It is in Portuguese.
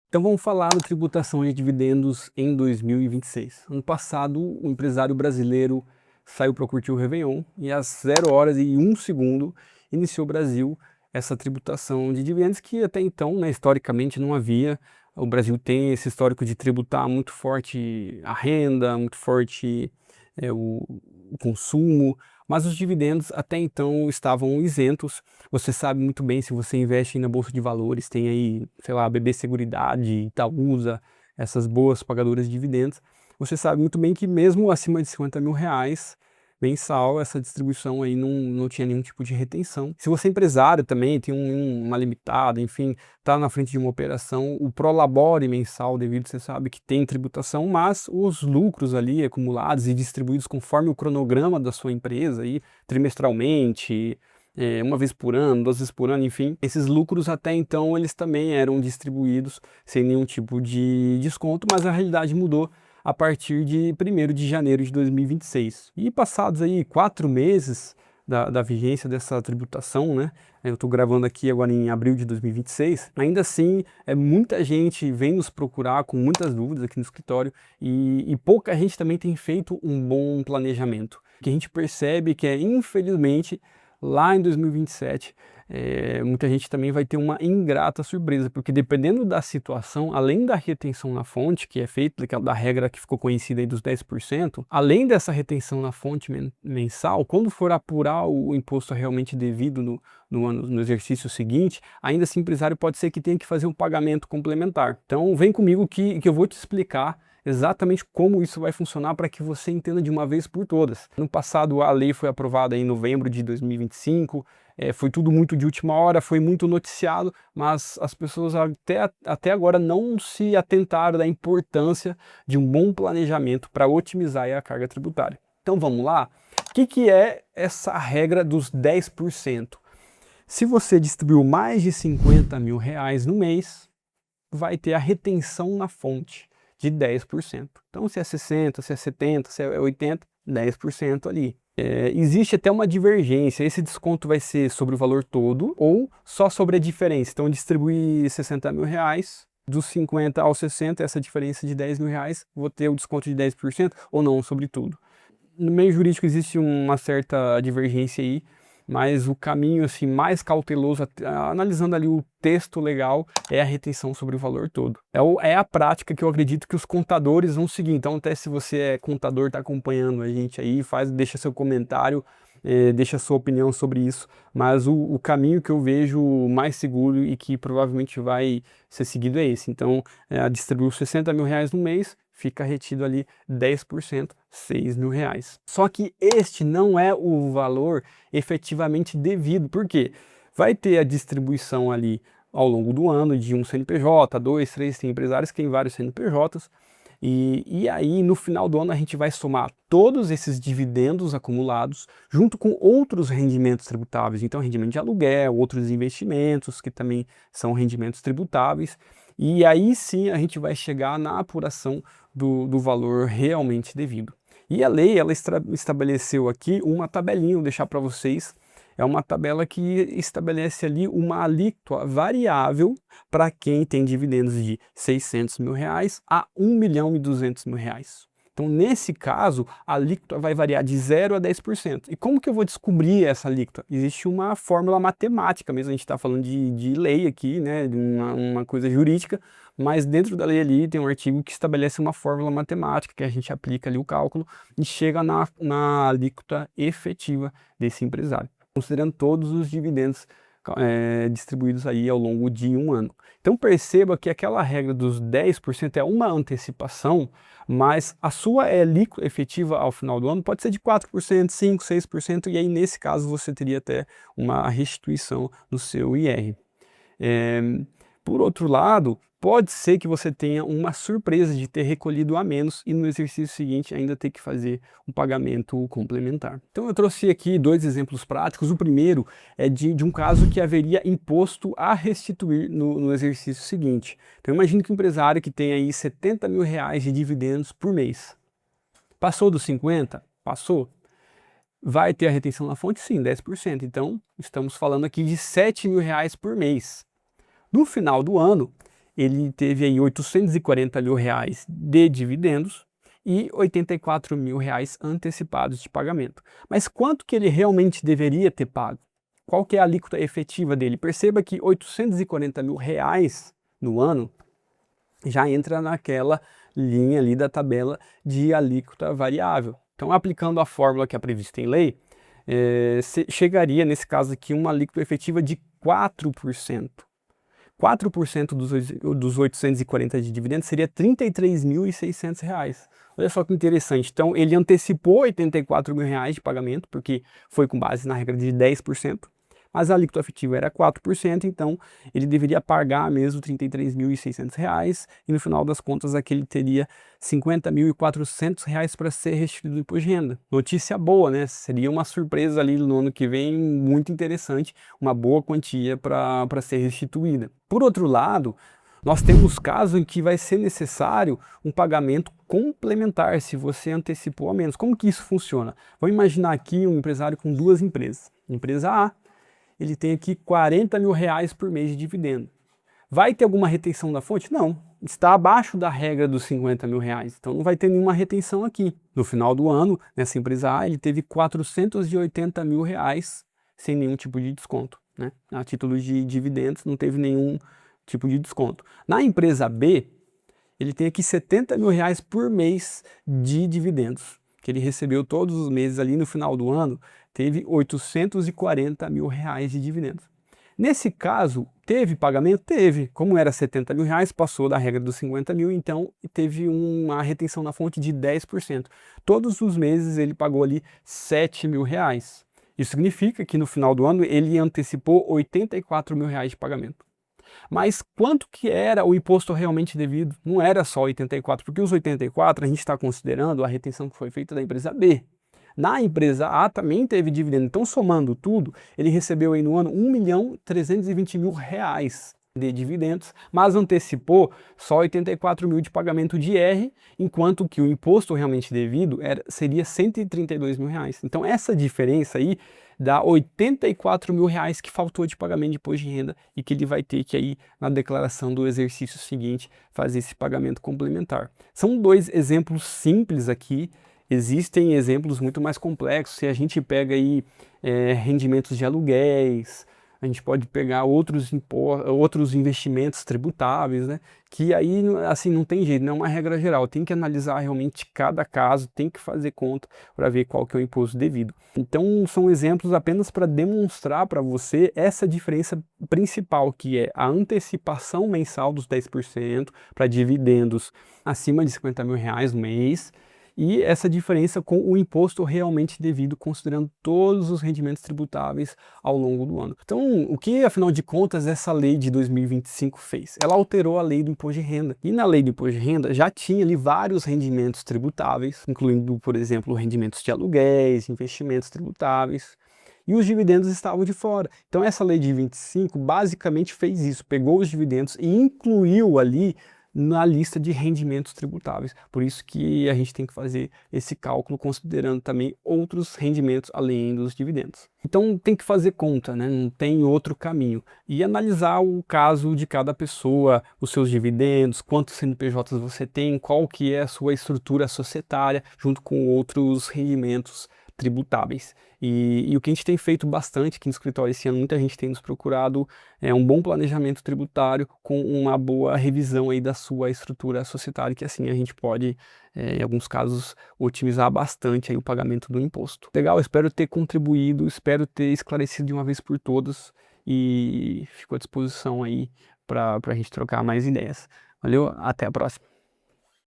Então vamos falar da tributação de dividendos em 2026. Ano passado, o empresário brasileiro saiu para curtir o Réveillon e às 0 horas e 1 segundo iniciou o Brasil essa tributação de dividendos que até então, né, historicamente não havia. O Brasil tem esse histórico de tributar muito forte a renda, muito forte o consumo, mas os dividendos até então estavam isentos. Você sabe muito bem, se você investe na Bolsa de Valores, tem aí, sei lá, BB Seguridade, Itaúsa, essas boas pagadoras de dividendos, você sabe muito bem que mesmo acima de R$ 50.000 mensal, essa distribuição aí não tinha nenhum tipo de retenção. Se você é empresário também, tem uma limitada, enfim, está na frente de uma operação, o Prolabore mensal devido, você sabe que tem tributação, mas os lucros ali acumulados e distribuídos conforme o cronograma da sua empresa, aí, trimestralmente, uma vez por ano, 2 vezes por ano, enfim, esses lucros até então eles também eram distribuídos sem nenhum tipo de desconto, mas a realidade mudou a partir de 1º de janeiro de 2026. E passados aí 4 meses da vigência dessa tributação, né? Eu estou gravando aqui agora em abril de 2026. Ainda assim, muita gente vem nos procurar com muitas dúvidas aqui no escritório e pouca gente também tem feito um bom planejamento. O que a gente percebe que infelizmente, lá em 2027, muita gente também vai ter uma ingrata surpresa, porque dependendo da situação, além da retenção na fonte, que é feita, da regra que ficou conhecida aí dos 10%, além dessa retenção na fonte mensal, quando for apurar o imposto realmente devido no exercício seguinte, ainda assim o empresário pode ser que tenha que fazer um pagamento complementar. Então vem comigo que eu vou te explicar exatamente como isso vai funcionar para que você entenda de uma vez por todas. No passado a lei foi aprovada em novembro de 2025, foi tudo muito de última hora, foi muito noticiado, mas as pessoas até agora não se atentaram da importância de um bom planejamento para otimizar a carga tributária. Então vamos lá? O que é essa regra dos 10%? Se você distribuiu mais de R$ 50.000 no mês, vai ter a retenção na fonte de 10%. Então se é 60, se é 70, se é 80, 10% ali. Existe até uma divergência, esse desconto vai ser sobre o valor todo ou só sobre a diferença. Então distribuir R$ 60.000, dos 50 aos 60, essa diferença de R$ 10.000, vou ter o desconto de 10% ou não sobre tudo. No meio jurídico existe uma certa divergência aí, mas o caminho assim mais cauteloso, analisando ali o texto legal, é a retenção sobre o valor todo. É a prática que eu acredito que os contadores vão seguir. Então até se você é contador, está acompanhando a gente aí, deixa seu comentário, deixa sua opinião sobre isso, mas o caminho que eu vejo mais seguro e que provavelmente vai ser seguido é esse. Então, distribuiu R$ 60.000 no mês, fica retido ali 10%, R$ 6.000. Só que este não é o valor efetivamente devido, porque vai ter a distribuição ali ao longo do ano de um CNPJ, 2, 3, tem empresários que têm vários CNPJs, e aí no final do ano a gente vai somar todos esses dividendos acumulados junto com outros rendimentos tributáveis, então rendimento de aluguel, outros investimentos que também são rendimentos tributáveis, e aí sim a gente vai chegar na apuração do valor realmente devido. E a lei, ela estabeleceu aqui uma tabelinha, vou deixar para vocês. É uma tabela que estabelece ali uma alíquota variável para quem tem dividendos de R$ 600.000 a R$ 1.200.000. Então, nesse caso, a alíquota vai variar de 0 a 10%. E como que eu vou descobrir essa alíquota? Existe uma fórmula matemática mesmo, a gente está falando de lei aqui, né, de uma coisa jurídica, mas dentro da lei ali tem um artigo que estabelece uma fórmula matemática, que a gente aplica ali o cálculo e chega na alíquota efetiva desse empresário, considerando todos os dividendos distribuídos aí ao longo de um ano. Então perceba que aquela regra dos 10% é uma antecipação, mas a sua alíquota efetiva ao final do ano pode ser de 4%, 5%, 6%, e aí nesse caso você teria até uma restituição no seu IR. Por outro lado, pode ser que você tenha uma surpresa de ter recolhido a menos e no exercício seguinte ainda ter que fazer um pagamento complementar. Então eu trouxe aqui 2 exemplos práticos. O primeiro é de um caso que haveria imposto a restituir no exercício seguinte. Então imagine que um empresário que tem aí R$ 70.000 de dividendos por mês. Passou dos 50? Passou. Vai ter a retenção na fonte? Sim, 10%. Então estamos falando aqui de R$ 7.000 por mês. No final do ano, ele teve aí 840 mil reais de dividendos e 84 mil reais antecipados de pagamento. Mas quanto que ele realmente deveria ter pago? Qual que é a alíquota efetiva dele? Perceba que 840 mil reais no ano já entra naquela linha ali da tabela de alíquota variável. Então, aplicando a fórmula que é prevista em lei, chegaria, nesse caso aqui, uma alíquota efetiva de 4%. 4% dos 840 de dividendos seria R$ 33.600. Olha só que interessante. Então, ele antecipou 84 mil reais de pagamento, porque foi com base na regra de 10%, mas a alíquota efetiva era 4%, então ele deveria pagar mesmo R$ 33.600, e no final das contas aqui ele teria R$ 50.400 para ser restituído do imposto de renda. Notícia boa, né? Seria uma surpresa ali no ano que vem, muito interessante, uma boa quantia para ser restituída. Por outro lado, nós temos casos em que vai ser necessário um pagamento complementar se você antecipou a menos. Como que isso funciona? Vamos imaginar aqui um empresário com duas empresas. Empresa A, ele tem aqui 40 mil reais por mês de dividendo. Vai ter alguma retenção da fonte? Não, está abaixo da regra dos 50 mil reais, então não vai ter nenhuma retenção aqui. No final do ano, nessa empresa A, ele teve 480 mil reais sem nenhum tipo de desconto, né? A título de dividendos não teve nenhum tipo de desconto. Na empresa B, ele tem aqui 70 mil reais por mês de dividendos, que ele recebeu todos os meses ali no final do ano, teve 840 mil reais de dividendos. Nesse caso, teve pagamento? Teve. Como era 70 mil reais, passou da regra dos 50 mil, então teve uma retenção na fonte de 10%. Todos os meses ele pagou ali 7 mil reais. Isso significa que no final do ano ele antecipou 84 mil reais de pagamento. Mas quanto que era o imposto realmente devido? Não era só 84, porque os 84 a gente está considerando a retenção que foi feita da empresa B. Na empresa A também teve dividendo, então somando tudo, ele recebeu aí no ano 1.320.000 reais de dividendos, mas antecipou só 84 mil de pagamento de IR, enquanto que o imposto realmente devido seria 132 mil reais. Então essa diferença aí dá 84 mil reais que faltou de pagamento de imposto de renda e que ele vai ter que aí na declaração do exercício seguinte fazer esse pagamento complementar. São dois exemplos simples aqui. Existem exemplos muito mais complexos. Se a gente pega aí rendimentos de aluguéis, a gente pode pegar outros investimentos tributáveis, né? Que aí, assim, não tem jeito, não é uma regra geral. Tem que analisar realmente cada caso, tem que fazer conta para ver qual que é o imposto devido. Então, são exemplos apenas para demonstrar para você essa diferença principal, que é a antecipação mensal dos 10% para dividendos acima de 50 mil reais no mês, e essa diferença com o imposto realmente devido, considerando todos os rendimentos tributáveis ao longo do ano. Então, o que, afinal de contas, essa lei de 2025 fez? Ela alterou a lei do imposto de renda. E na lei do imposto de renda já tinha ali vários rendimentos tributáveis, incluindo, por exemplo, rendimentos de aluguéis, investimentos tributáveis, e os dividendos estavam de fora. Então, essa lei de 25 basicamente fez isso, pegou os dividendos e incluiu ali na lista de rendimentos tributáveis. Por isso que a gente tem que fazer esse cálculo considerando também outros rendimentos além dos dividendos. Então tem que fazer conta, né? Não tem outro caminho. E analisar o caso de cada pessoa, os seus dividendos, quantos CNPJs você tem, qual que é a sua estrutura societária, junto com outros rendimentos tributáveis. E o que a gente tem feito bastante aqui no escritório esse ano, muita gente tem nos procurado um bom planejamento tributário com uma boa revisão aí da sua estrutura societária, que assim a gente pode, em alguns casos, otimizar bastante aí o pagamento do imposto. Legal, espero ter contribuído, espero ter esclarecido de uma vez por todas e fico à disposição aí para a gente trocar mais ideias. Valeu, até a próxima.